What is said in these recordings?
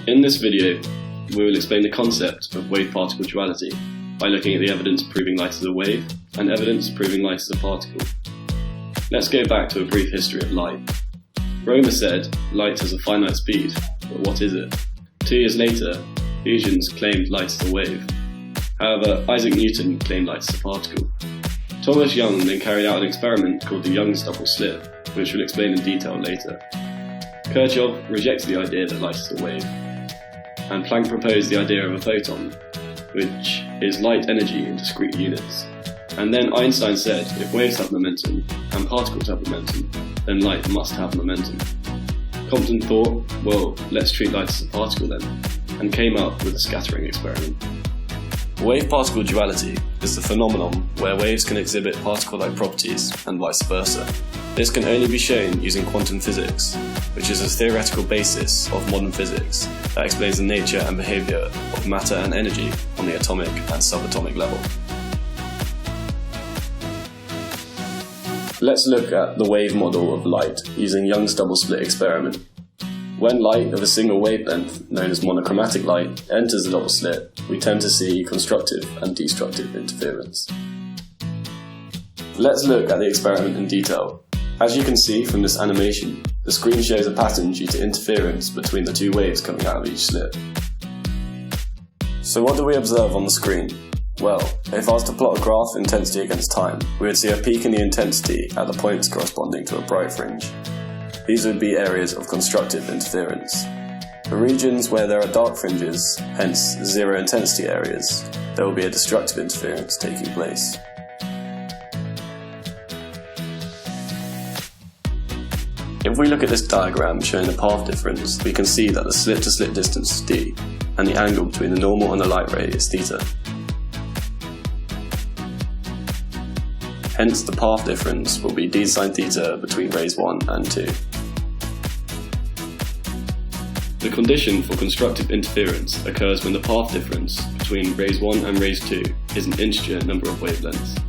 In this video, we will explain the concept of wave-particle duality by looking at the evidence proving light is a wave and evidence proving light is a particle. Let's go back to a brief history of light. Romer said light has a finite speed, but what is it? 2 years later, Fusions claimed light is a wave. However, Isaac Newton claimed light is a particle. Thomas Young then carried out an experiment called the Young's double slit, which we'll explain in detail later. Kirchhoff rejected the idea that light is a wave, and Planck proposed the idea of a photon, which is light energy in discrete units. And then Einstein said if waves have momentum and particles have momentum, then light must have momentum. Compton thought, well, let's treat light as a particle then, and came up with the scattering experiment. Wave-particle duality is the phenomenon where waves can exhibit particle-like properties and vice versa. This can only be shown using quantum physics, which is a theoretical basis of modern physics that explains the nature and behaviour of matter and energy on the atomic and subatomic level. Let's look at the wave model of light using Young's double slit experiment. When light of a single wavelength, known as monochromatic light, enters the double slit, we tend to see constructive and destructive interference. Let's look at the experiment in detail. As you can see from this animation, the screen shows a pattern due to interference between the two waves coming out of each slit. So what do we observe on the screen? Well, if I was to plot a graph intensity against time, we would see a peak in the intensity at the points corresponding to a bright fringe. These would be areas of constructive interference. For regions where there are dark fringes, hence zero intensity areas, there will be a destructive interference taking place. If we look at this diagram showing the path difference, we can see that the slit-to-slit distance is d, and the angle between the normal and the light ray is theta. Hence, the path difference will be d sine theta between rays 1 and 2. The condition for constructive interference occurs when the path difference between rays 1 and rays 2 is an integer number of wavelengths.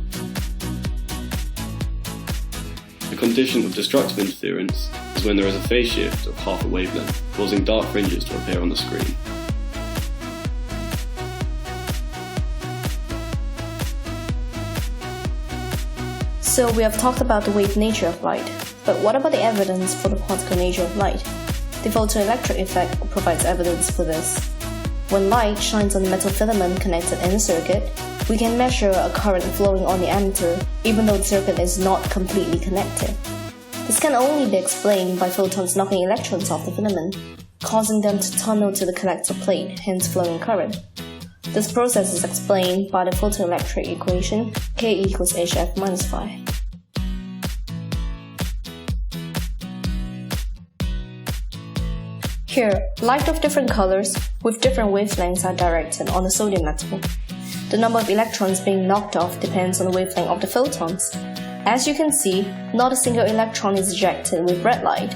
The condition of destructive interference is when there is a phase shift of half a wavelength, causing dark fringes to appear on the screen. So we have talked about the wave nature of light, but what about the evidence for the particle nature of light? The photoelectric effect provides evidence for this. When light shines on the metal filament connected in a circuit, we can measure a current flowing on the emitter, even though the circuit is not completely connected. This can only be explained by photons knocking electrons off the filament, causing them to tunnel to the collector plate, hence flowing current. This process is explained by the photoelectric equation K equals HF minus phi. Here, light of different colors with different wavelengths are directed on the sodium metal. The number of electrons being knocked off depends on the wavelength of the photons. As you can see, not a single electron is ejected with red light.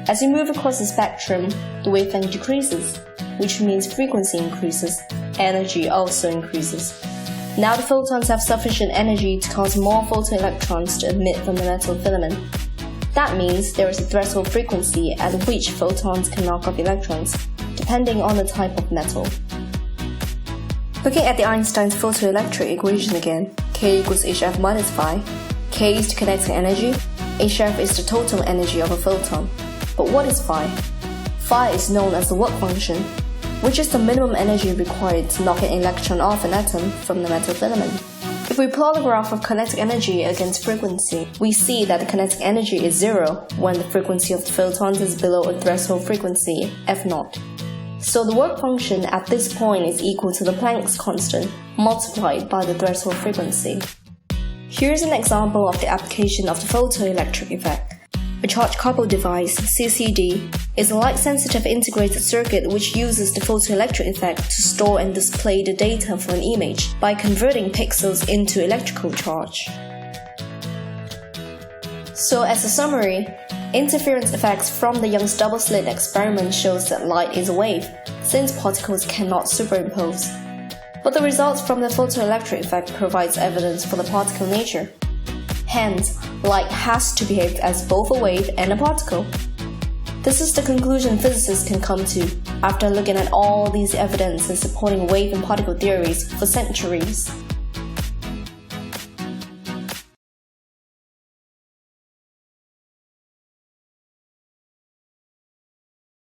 As you move across the spectrum, the wavelength decreases, which means frequency increases, energy also increases. Now the photons have sufficient energy to cause more photoelectrons to emit from the metal filament. That means there is a threshold frequency at which photons can knock off electrons, depending on the type of metal. Looking at the Einstein's photoelectric equation again, K equals HF minus phi. K is the kinetic energy, HF is the total energy of a photon. But what is phi? Phi is known as the work function, which is the minimum energy required to knock an electron off an atom from the metal filament. If we plot a graph of kinetic energy against frequency, we see that the kinetic energy is zero when the frequency of the photons is below a threshold frequency, F0. So the work function at this point is equal to the Planck's constant multiplied by the threshold frequency. Here's an example of the application of the photoelectric effect. A charge-coupled device, CCD, is a light-sensitive integrated circuit which uses the photoelectric effect to store and display the data for an image by converting pixels into electrical charge. So as a summary, interference effects from the Young's double slit experiment shows that light is a wave, since particles cannot superimpose. But the results from the photoelectric effect provides evidence for the particle nature. Hence, light has to behave as both a wave and a particle. This is the conclusion physicists can come to after looking at all these evidences supporting wave and particle theories for centuries.